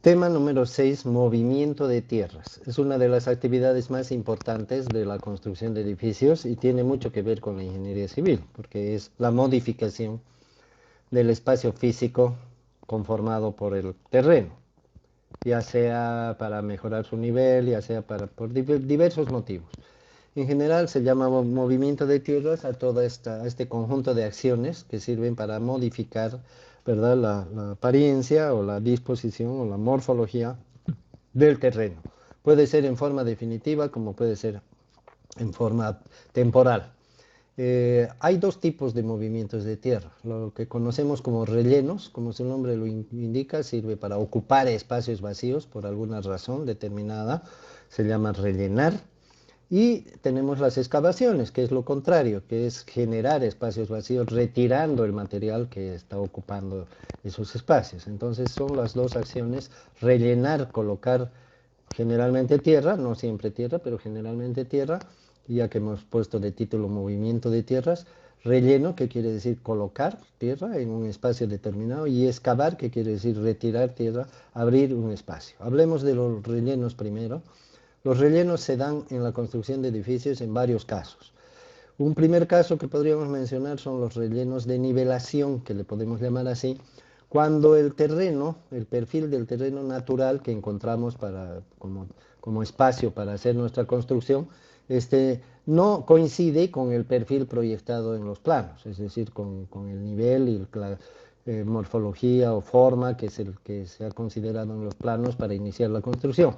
Tema número 6, movimiento de tierras. Es una de las actividades más importantes de la construcción de edificios y tiene mucho que ver con la ingeniería civil, porque es la modificación del espacio físico conformado por el terreno, ya sea para mejorar su nivel, ya sea por diversos motivos. En general se llama movimiento de tierras a este conjunto de acciones que sirven para modificar, ¿verdad?, la apariencia o la disposición o la morfología del terreno. Puede ser en forma definitiva como puede ser en forma temporal. Hay dos tipos de movimientos de tierra. Lo que conocemos como rellenos, como su nombre lo indica, sirve para ocupar espacios vacíos por alguna razón determinada, se llama rellenar. Y tenemos las excavaciones, que es lo contrario, que es generar espacios vacíos retirando el material que está ocupando esos espacios. Entonces son las dos acciones: rellenar, colocar generalmente tierra, no siempre tierra, pero generalmente tierra, ya que hemos puesto de título movimiento de tierras. Relleno, que quiere decir colocar tierra en un espacio determinado, y excavar, que quiere decir retirar tierra, abrir un espacio. Hablemos de los rellenos primero. Los rellenos se dan en la construcción de edificios en varios casos. Un primer caso que podríamos mencionar son los rellenos de nivelación, que le podemos llamar así, cuando el terreno, el perfil del terreno natural que encontramos como espacio para hacer nuestra construcción, no coincide con el perfil proyectado en los planos, es decir, con el nivel y la morfología o forma que es el que se ha considerado en los planos para iniciar la construcción.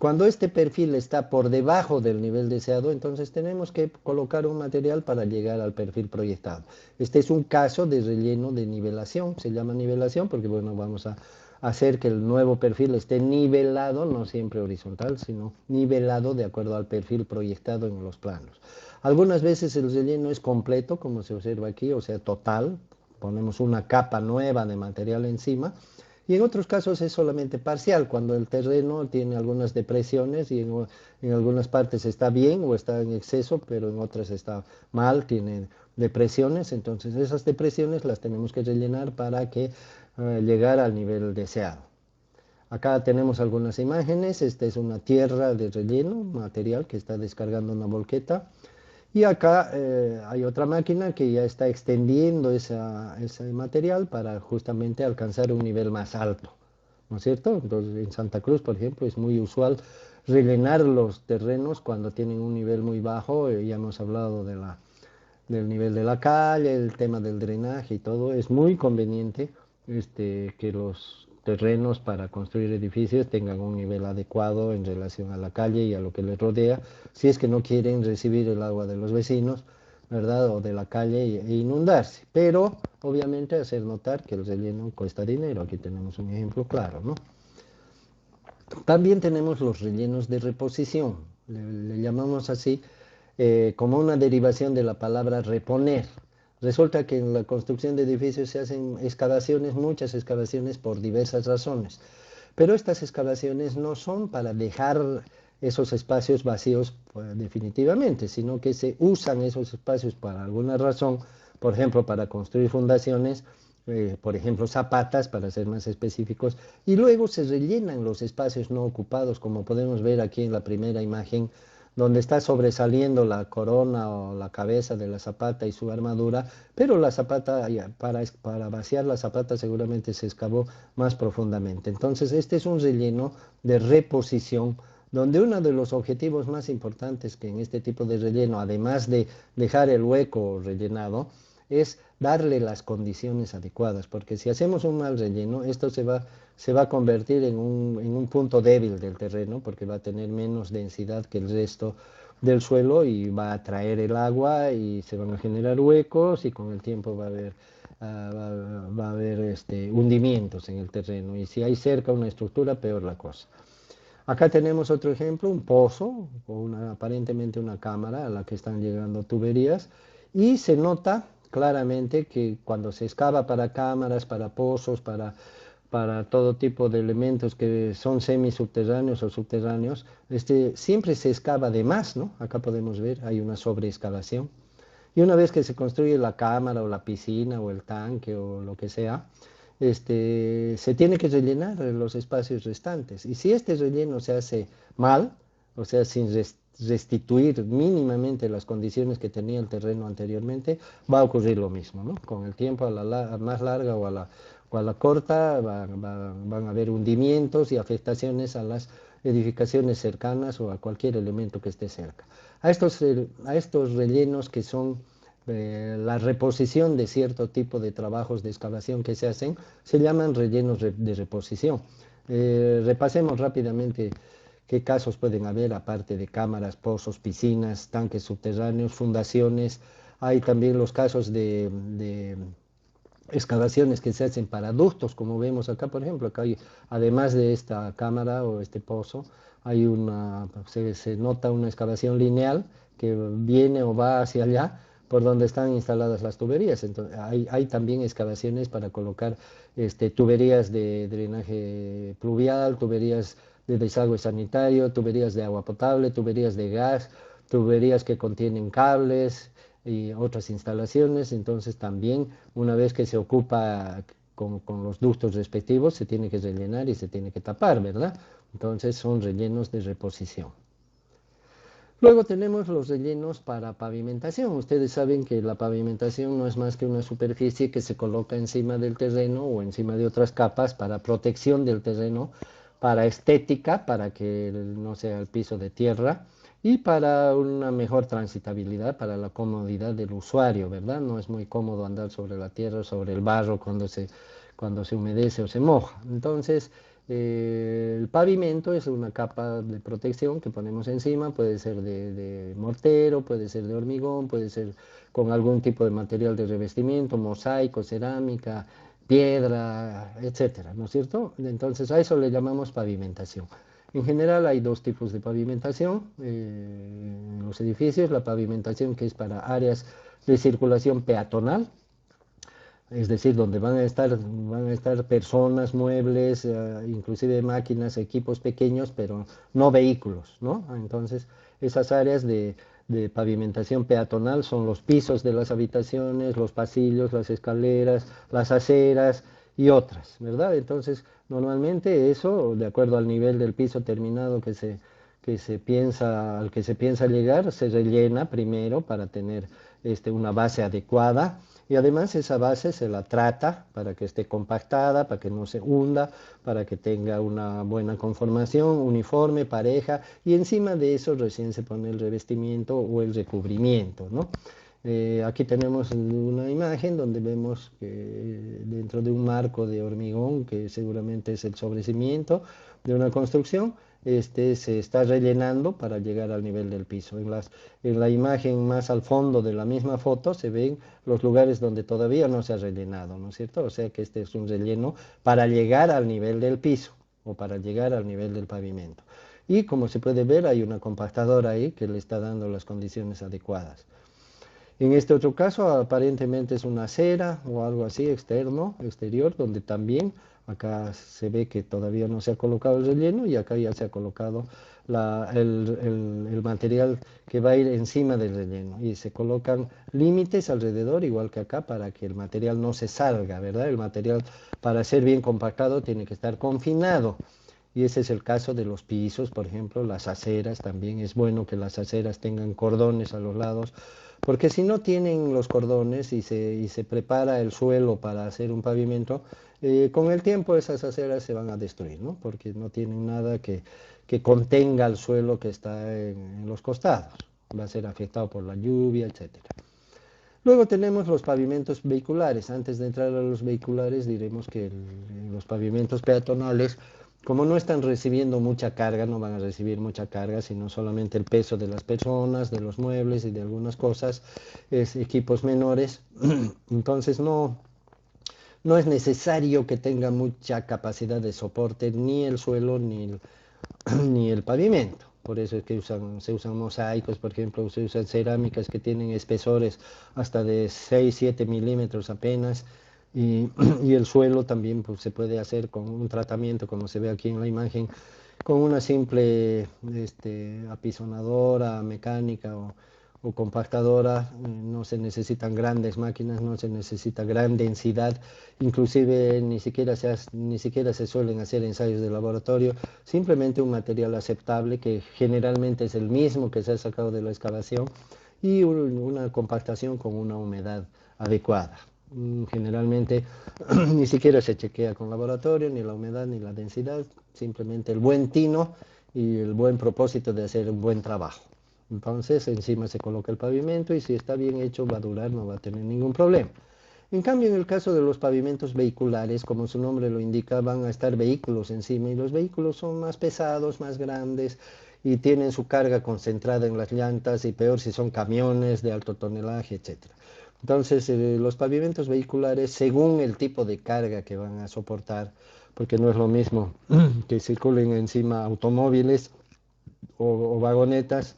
Cuando este perfil está por debajo del nivel deseado, entonces tenemos que colocar un material para llegar al perfil proyectado. Este es un caso de relleno de nivelación, se llama nivelación porque, bueno, vamos a hacer que el nuevo perfil esté nivelado, no siempre horizontal, sino nivelado de acuerdo al perfil proyectado en los planos. Algunas veces el relleno es completo, como se observa aquí, o sea, total, ponemos una capa nueva de material encima. Y en otros casos es solamente parcial, cuando el terreno tiene algunas depresiones y en algunas partes está bien o está en exceso, pero en otras está mal, tiene depresiones. Entonces esas depresiones las tenemos que rellenar para llegar al nivel deseado. Acá tenemos algunas imágenes. Esta es una tierra de relleno, material que está descargando una volqueta. Y acá hay otra máquina que ya está extendiendo ese material para justamente alcanzar un nivel más alto, ¿no es cierto? Entonces, en Santa Cruz, por ejemplo, es muy usual rellenar los terrenos cuando tienen un nivel muy bajo. Ya hemos hablado del nivel de la calle, el tema del drenaje y todo. Es muy conveniente que los terrenos para construir edificios tengan un nivel adecuado en relación a la calle y a lo que les rodea, si es que no quieren recibir el agua de los vecinos, ¿verdad? O de la calle e inundarse. Pero, obviamente, hacer notar que el relleno cuesta dinero. Aquí tenemos un ejemplo claro, ¿no? También tenemos los rellenos de reposición, le llamamos así, como una derivación de la palabra reponer. Resulta que en la construcción de edificios se hacen excavaciones, muchas excavaciones por diversas razones, pero estas excavaciones no son para dejar esos espacios vacíos definitivamente, sino que se usan esos espacios para alguna razón, por ejemplo, para construir fundaciones, por ejemplo, zapatas, para ser más específicos, y luego se rellenan los espacios no ocupados, como podemos ver aquí en la primera imagen, donde está sobresaliendo la corona o la cabeza de la zapata y su armadura, pero la zapata, para vaciar la zapata seguramente se excavó más profundamente. Entonces, este es un relleno de reposición, donde uno de los objetivos más importantes que en este tipo de relleno, además de dejar el hueco rellenado, es darle las condiciones adecuadas, porque si hacemos un mal relleno, esto se va a convertir en un punto débil del terreno, porque va a tener menos densidad que el resto del suelo y va a atraer el agua y se van a generar huecos, y con el tiempo va a haber hundimientos en el terreno, y si hay cerca una estructura, peor la cosa. Acá tenemos otro ejemplo, un pozo o aparentemente una cámara a la que están llegando tuberías, y se nota claramente que cuando se excava para cámaras, para pozos, para todo tipo de elementos que son semisubterráneos o subterráneos, siempre se excava de más, ¿no? Acá podemos ver, hay una sobreexcavación. Y una vez que se construye la cámara o la piscina o el tanque o lo que sea, se tiene que rellenar los espacios restantes. Y si este relleno se hace mal, o sea, sin restituir mínimamente las condiciones que tenía el terreno anteriormente, va a ocurrir lo mismo, ¿no? Con el tiempo, a la más larga o a la corta, van a haber hundimientos y afectaciones a las edificaciones cercanas o a cualquier elemento que esté cerca. A estos rellenos que son la reposición de cierto tipo de trabajos de excavación que se hacen, se llaman rellenos de reposición. Repasemos rápidamente qué casos pueden haber, aparte de cámaras, pozos, piscinas, tanques subterráneos, fundaciones. Hay también los casos de excavaciones que se hacen para ductos, como vemos acá, por ejemplo, acá hay, además de esta cámara o este pozo, se nota una excavación lineal que viene o va hacia allá, por donde están instaladas las tuberías. Entonces, hay también excavaciones para colocar tuberías de drenaje pluvial, tuberías de desagüe sanitario, tuberías de agua potable, tuberías de gas, tuberías que contienen cables y otras instalaciones. Entonces también una vez que se ocupa con los ductos respectivos se tiene que rellenar y se tiene que tapar, ¿verdad? Entonces son rellenos de reposición. Luego tenemos los rellenos para pavimentación. Ustedes saben que la pavimentación no es más que una superficie que se coloca encima del terreno o encima de otras capas para protección del terreno, para estética, para que no sea el piso de tierra y para una mejor transitabilidad, para la comodidad del usuario, ¿verdad? No es muy cómodo andar sobre la tierra, sobre el barro cuando se humedece o se moja. Entonces, el pavimento es una capa de protección que ponemos encima, puede ser de mortero, puede ser de hormigón, puede ser con algún tipo de material de revestimiento, mosaico, cerámica, piedra, etcétera, ¿no es cierto? Entonces a eso le llamamos pavimentación. En general hay dos tipos de pavimentación en los edificios, la pavimentación que es para áreas de circulación peatonal, es decir, donde van a estar personas, muebles, inclusive máquinas, equipos pequeños, pero no vehículos, ¿no? Entonces, esas áreas de pavimentación peatonal son los pisos de las habitaciones, los pasillos, las escaleras, las aceras y otras, ¿verdad? Entonces, normalmente eso, de acuerdo al nivel del piso terminado al que se piensa llegar, se rellena primero para tener una base adecuada y además esa base se la trata para que esté compactada, para que no se hunda, para que tenga una buena conformación, uniforme, pareja, y encima de eso recién se pone el revestimiento o el recubrimiento, ¿no? Aquí tenemos una imagen donde vemos que dentro de un marco de hormigón, que seguramente es el sobrecimiento de una construcción, se está rellenando para llegar al nivel del piso. En la imagen más al fondo de la misma foto se ven los lugares donde todavía no se ha rellenado, ¿no es cierto? O sea que este es un relleno para llegar al nivel del piso o para llegar al nivel del pavimento. Y como se puede ver, hay una compactadora ahí que le está dando las condiciones adecuadas. En este otro caso, aparentemente es una acera o algo así externo, exterior, donde también acá se ve que todavía no se ha colocado el relleno y acá ya se ha colocado el material que va a ir encima del relleno. Y se colocan límites alrededor, igual que acá, para que el material no se salga, ¿verdad? El material, para ser bien compactado, tiene que estar confinado. Y ese es el caso de los pisos, por ejemplo, las aceras. También es bueno que las aceras tengan cordones a los lados, porque si no tienen los cordones y se prepara el suelo para hacer un pavimento, con el tiempo esas aceras se van a destruir, ¿no? Porque no tienen nada que contenga el suelo que está en los costados. Va a ser afectado por la lluvia, etcétera. Luego tenemos los pavimentos vehiculares. Antes de entrar a los vehiculares, diremos que los pavimentos peatonales, como no están recibiendo mucha carga, no van a recibir mucha carga, sino solamente el peso de las personas, de los muebles y de algunas cosas, equipos menores. Entonces no es necesario que tenga mucha capacidad de soporte ni el suelo ni el pavimento. Por eso es que se usan mosaicos, por ejemplo, se usan cerámicas que tienen espesores hasta de 6 7 milímetros apenas. Y el suelo también pues, se puede hacer con un tratamiento, como se ve aquí en la imagen, con una simple apisonadora mecánica o compactadora, no se necesitan grandes máquinas, no se necesita gran densidad, inclusive ni siquiera se suelen hacer ensayos de laboratorio, simplemente un material aceptable que generalmente es el mismo que se ha sacado de la excavación y una compactación con una humedad adecuada. Generalmente ni siquiera se chequea con laboratorio, ni la humedad ni la densidad, simplemente el buen tino y el buen propósito de hacer un buen trabajo. Entonces encima se coloca el pavimento y si está bien hecho va a durar, no va a tener ningún problema. En cambio, en el caso de los pavimentos vehiculares, como su nombre lo indica, van a estar vehículos encima y los vehículos son más pesados, más grandes y tienen su carga concentrada en las llantas y peor si son camiones de alto tonelaje, etcétera. Entonces, los pavimentos vehiculares, según el tipo de carga que van a soportar, porque no es lo mismo que circulen encima automóviles o vagonetas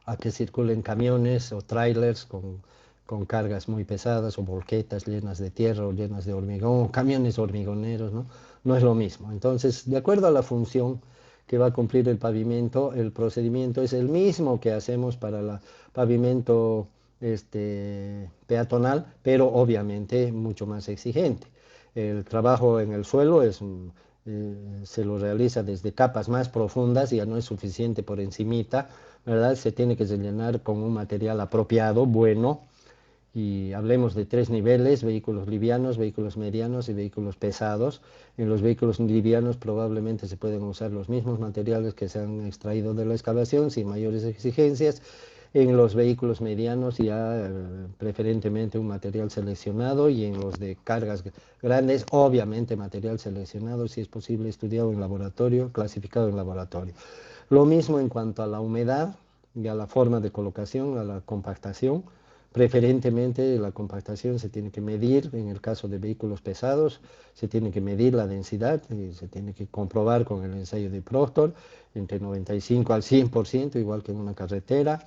a que circulen camiones o trailers con cargas muy pesadas o volquetas llenas de tierra o llenas de hormigón, o camiones hormigoneros, ¿no? No es lo mismo. Entonces, de acuerdo a la función que va a cumplir el pavimento, el procedimiento es el mismo que hacemos para el pavimento peatonal, pero obviamente mucho más exigente. El trabajo en el suelo se lo realiza desde capas más profundas, ya no es suficiente por encimita, ¿verdad? Se tiene que rellenar con un material apropiado, bueno, y hablemos de tres niveles: vehículos livianos, vehículos medianos y vehículos pesados. En los vehículos livianos probablemente se pueden usar los mismos materiales que se han extraído de la excavación sin mayores exigencias. En los vehículos medianos ya preferentemente un material seleccionado, y en los de cargas grandes obviamente material seleccionado, si es posible estudiado en laboratorio, clasificado en laboratorio. Lo mismo en cuanto a la humedad y a la forma de colocación, a la compactación. Preferentemente la compactación se tiene que medir, en el caso de vehículos pesados, se tiene que medir la densidad y se tiene que comprobar con el ensayo de Proctor entre 95 al 100%, igual que en una carretera.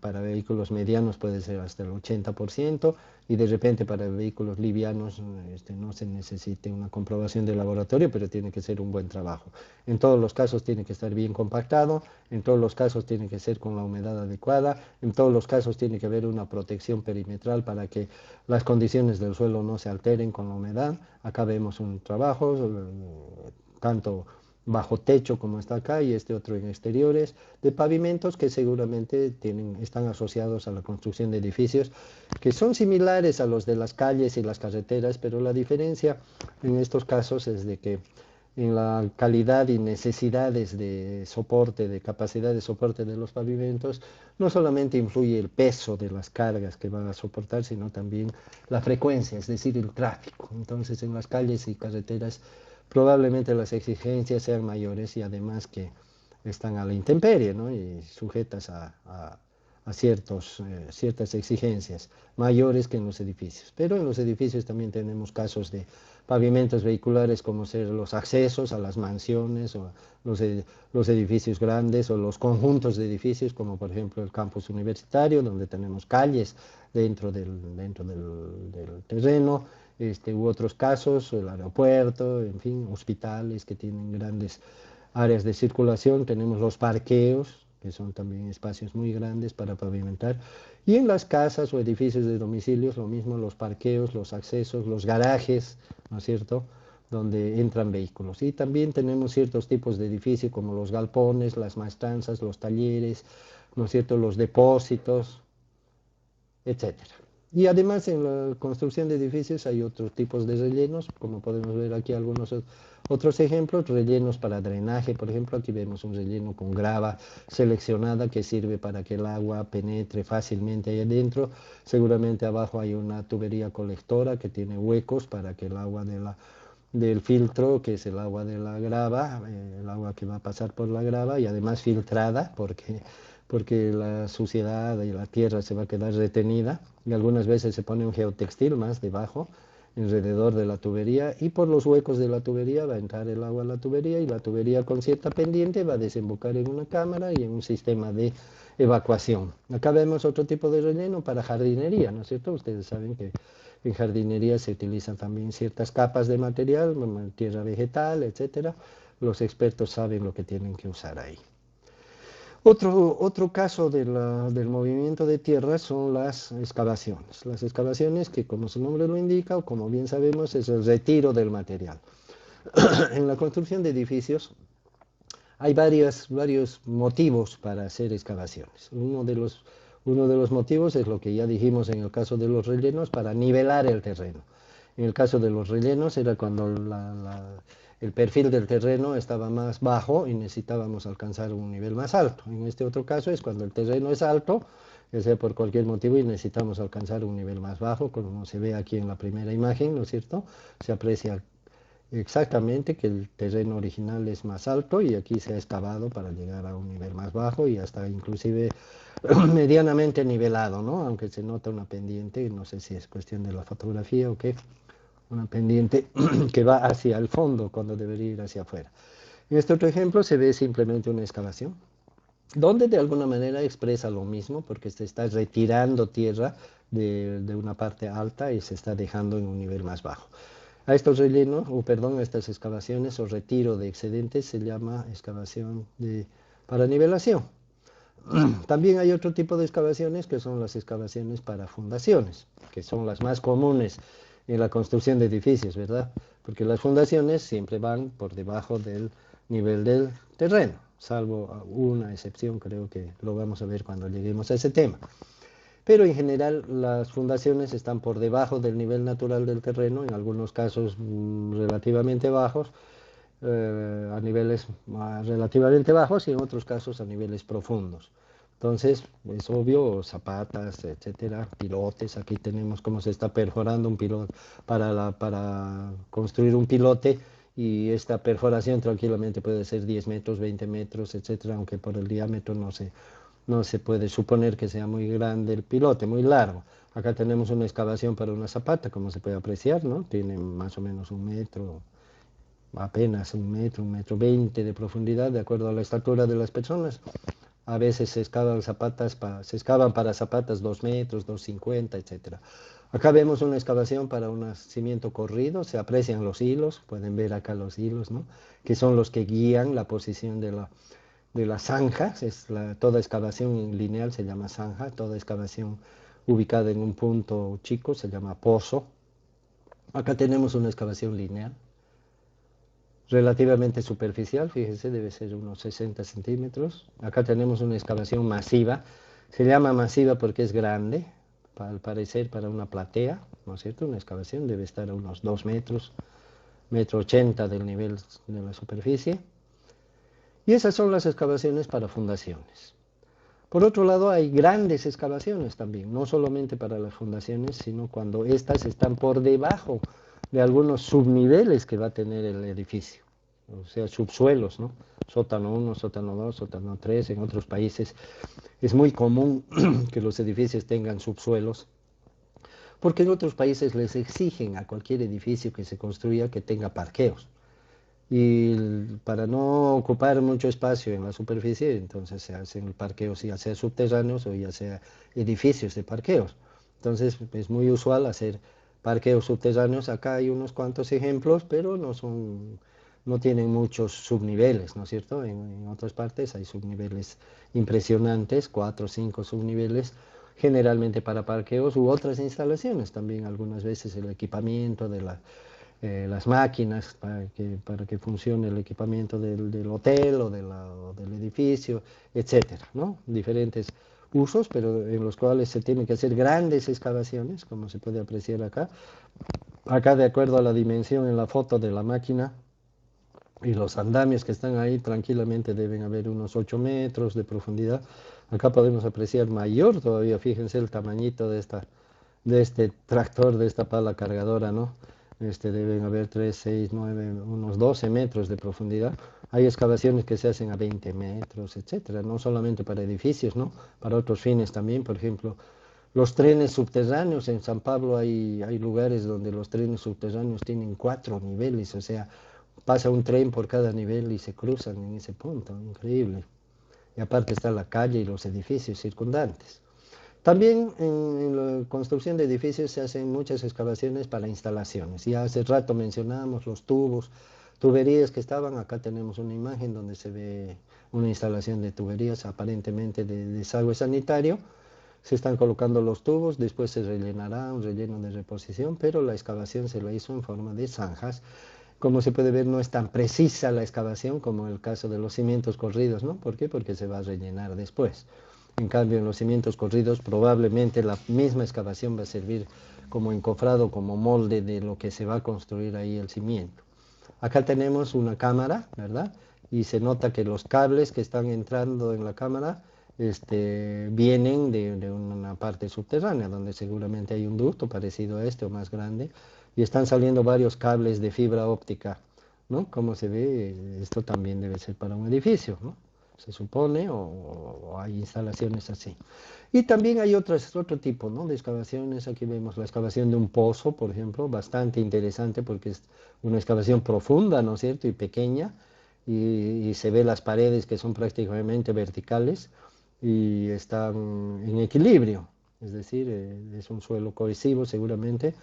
Para vehículos medianos puede ser hasta el 80%, y de repente para vehículos livianos no se necesite una comprobación de laboratorio, pero tiene que ser un buen trabajo. En todos los casos tiene que estar bien compactado, en todos los casos tiene que ser con la humedad adecuada, en todos los casos tiene que haber una protección perimetral para que las condiciones del suelo no se alteren con la humedad. Acá vemos un trabajo, tanto bajo techo como está acá, y este otro en exteriores, de pavimentos que seguramente están asociados a la construcción de edificios que son similares a los de las calles y las carreteras, pero la diferencia en estos casos es de que en la calidad y necesidades de soporte, de capacidad de soporte de los pavimentos, no solamente influye el peso de las cargas que van a soportar, sino también la frecuencia, es decir, el tráfico. Entonces, en las calles y carreteras probablemente las exigencias sean mayores, y además que están a la intemperie, ¿no? Y sujetas a ciertas exigencias mayores que en los edificios. Pero en los edificios también tenemos casos de pavimentos vehiculares, como ser los accesos a las mansiones o los edificios grandes o los conjuntos de edificios, como por ejemplo el campus universitario, donde tenemos calles dentro del terreno, u otros casos, el aeropuerto, en fin, hospitales que tienen grandes áreas de circulación. Tenemos los parqueos, que son también espacios muy grandes para pavimentar, y en las casas o edificios de domicilios lo mismo: los parqueos, los accesos, los garajes, ¿no es cierto?, donde entran vehículos. Y también tenemos ciertos tipos de edificios como los galpones, las maestranzas, los talleres, ¿no es cierto?, los depósitos, etcétera. Y además en la construcción de edificios hay otros tipos de rellenos, como podemos ver aquí algunos otros ejemplos: rellenos para drenaje. Por ejemplo, aquí vemos un relleno con grava seleccionada que sirve para que el agua penetre fácilmente ahí adentro. Seguramente abajo hay una tubería colectora que tiene huecos para que el agua del filtro, que es el agua de la grava, el agua que va a pasar por la grava, y además filtrada, porque la suciedad y la tierra se va a quedar retenida, y algunas veces se pone un geotextil más debajo, alrededor de la tubería, y por los huecos de la tubería va a entrar el agua a la tubería, y la tubería, con cierta pendiente, va a desembocar en una cámara y en un sistema de evacuación. Acá vemos otro tipo de relleno para jardinería, ¿no es cierto? Ustedes saben que en jardinería se utilizan también ciertas capas de material, tierra vegetal, etcétera. Los expertos saben lo que tienen que usar ahí. Otro caso del movimiento de tierra son las excavaciones. Las excavaciones que, como su nombre lo indica, o como bien sabemos, es el retiro del material. En la construcción de edificios hay varios motivos para hacer excavaciones. Uno de los motivos es lo que ya dijimos en el caso de los rellenos, para nivelar el terreno. En el caso de los rellenos era cuando el perfil del terreno estaba más bajo y necesitábamos alcanzar un nivel más alto. En este otro caso es cuando el terreno es alto, ya sea por cualquier motivo, y necesitamos alcanzar un nivel más bajo, como se ve aquí en la primera imagen, ¿no es cierto? Se aprecia exactamente que el terreno original es más alto y aquí se ha excavado para llegar a un nivel más bajo y hasta inclusive medianamente nivelado, ¿no? Aunque se nota una pendiente, no sé si es cuestión de la fotografía o qué, una pendiente que va hacia el fondo cuando debería ir hacia afuera. En este otro ejemplo se ve simplemente una excavación, donde de alguna manera expresa lo mismo, porque se está retirando tierra de una parte alta y se está dejando en un nivel más bajo. A estos rellenos, o perdón, a estas excavaciones o retiro de excedentes se llama excavación para nivelación. También hay otro tipo de excavaciones que son las excavaciones para fundaciones, que son las más comunes en la construcción de edificios, ¿verdad? Porque las fundaciones siempre van por debajo del nivel del terreno, salvo una excepción, creo que lo vamos a ver cuando lleguemos a ese tema. Pero en general las fundaciones están por debajo del nivel natural del terreno, en algunos casos relativamente bajos, a niveles relativamente bajos y en otros casos a niveles profundos. Entonces, es obvio, zapatas, etcétera, pilotes. Aquí tenemos cómo se está perforando un pilote para construir un pilote, y esta perforación tranquilamente puede ser 10 metros, 20 metros, etcétera, aunque por el diámetro no se puede suponer que sea muy grande el pilote, muy largo. Acá tenemos una excavación para una zapata, como se puede apreciar, ¿no? Tiene más o menos un metro, apenas un metro 20 de profundidad, de acuerdo a la estatura de las personas. A veces se excavan para zapatas 2 metros, 2,50, etcétera. Acá vemos una excavación para un cimiento corrido, se aprecian los hilos, pueden ver acá los hilos, ¿no? Que son los que guían la posición de las zanjas. Toda excavación lineal se llama zanja, toda excavación ubicada en un punto chico se llama pozo. Acá tenemos una excavación lineal, relativamente superficial, fíjense, debe ser unos 60 centímetros. Acá tenemos una excavación masiva, se llama masiva porque es grande, al parecer para una platea, ¿no es cierto? Una excavación debe estar a unos 2 metros, 1,80 m del nivel de la superficie. Y esas son las excavaciones para fundaciones. Por otro lado, hay grandes excavaciones también, no solamente para las fundaciones, sino cuando éstas están por debajo de algunos subniveles que va a tener el edificio, o sea, subsuelos, ¿no? Sótano 1, sótano 2, sótano 3. En otros países es muy común que los edificios tengan subsuelos, porque en otros países les exigen a cualquier edificio que se construya que tenga parqueos. Y para no ocupar mucho espacio en la superficie, entonces se hacen parqueos ya sea subterráneos o ya sea edificios de parqueos. Entonces es muy usual hacer parqueos subterráneos. Acá hay unos cuantos ejemplos, pero no tienen muchos subniveles, ¿no es cierto? En otras partes hay subniveles impresionantes, 4 o 5 subniveles, generalmente para parqueos u otras instalaciones. También algunas veces el equipamiento de las máquinas para que funcione el equipamiento del hotel o del edificio, etcétera, ¿no? Diferentes usos, pero en los cuales se tienen que hacer grandes excavaciones, como se puede apreciar acá. Acá, de acuerdo a la dimensión en la foto de la máquina y los andamios que están ahí, tranquilamente deben haber unos 8 metros de profundidad. Acá podemos apreciar mayor todavía, fíjense el tamañito de este tractor, de esta pala cargadora, ¿no? Deben haber 3, 6, 9, unos 12 metros de profundidad. Hay excavaciones que se hacen a 20 metros, etcétera, no solamente para edificios, ¿no? Para otros fines también, por ejemplo, los trenes subterráneos. En San Pablo hay lugares donde los trenes subterráneos tienen 4 niveles, o sea, pasa un tren por cada nivel y se cruzan en ese punto, increíble. Y aparte está la calle y los edificios circundantes. También en la construcción de edificios se hacen muchas excavaciones para instalaciones. Ya hace rato mencionábamos los tubos, tuberías que estaban. Acá tenemos una imagen donde se ve una instalación de tuberías aparentemente de desagüe sanitario. Se están colocando los tubos, después se rellenará un relleno de reposición, pero la excavación se la hizo en forma de zanjas. Como se puede ver, no es tan precisa la excavación como el caso de los cimientos corridos, ¿no? ¿Por qué? Porque se va a rellenar después. En cambio, en los cimientos corridos probablemente la misma excavación va a servir como encofrado, como molde de lo que se va a construir ahí el cimiento. Acá tenemos una cámara, ¿verdad? Y se nota que los cables que están entrando en la cámara vienen de una parte subterránea, donde seguramente hay un ducto parecido a este o más grande, y están saliendo varios cables de fibra óptica, ¿no? Como se ve, esto también debe ser para un edificio, ¿no? Se supone, o hay instalaciones así. Y también hay otro tipo, ¿no? De excavaciones. Aquí vemos la excavación de un pozo, por ejemplo, bastante interesante porque es una excavación profunda, ¿no es cierto? Y pequeña, y se ve las paredes que son prácticamente verticales y están en equilibrio. Es decir, es un suelo cohesivo seguramente,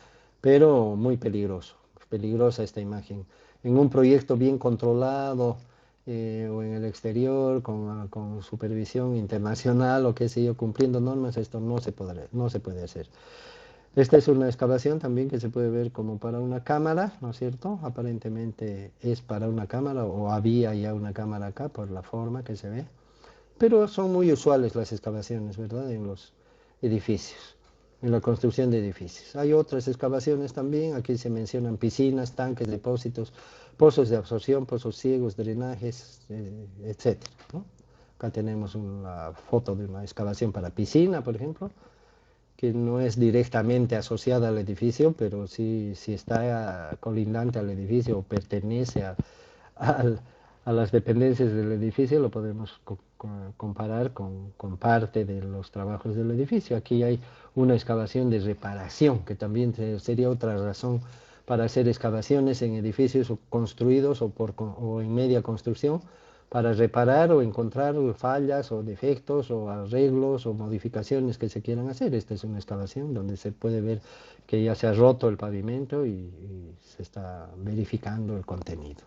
pero muy peligroso. Peligrosa esta imagen. En un proyecto bien controlado, o en el exterior con supervisión internacional o qué sé yo, cumpliendo normas, esto no se puede hacer. Esta es una excavación también que se puede ver como para una cámara, ¿no es cierto? Aparentemente es para una cámara o había ya una cámara acá por la forma que se ve, pero son muy usuales las excavaciones, ¿verdad? En los edificios, en la construcción de edificios. Hay otras excavaciones también, aquí se mencionan piscinas, tanques, depósitos, pozos de absorción, pozos ciegos, drenajes, etcétera, ¿no? Acá tenemos una foto de una excavación para piscina, por ejemplo, que no es directamente asociada al edificio, pero sí está colindante al edificio o pertenece al- a las dependencias del edificio, lo podemos comparar con parte de los trabajos del edificio. Aquí hay una excavación de reparación, que también sería otra razón para hacer excavaciones en edificios construidos o en media construcción, para reparar o encontrar fallas o defectos o arreglos o modificaciones que se quieran hacer. Esta es una excavación donde se puede ver que ya se ha roto el pavimento y se está verificando el contenido.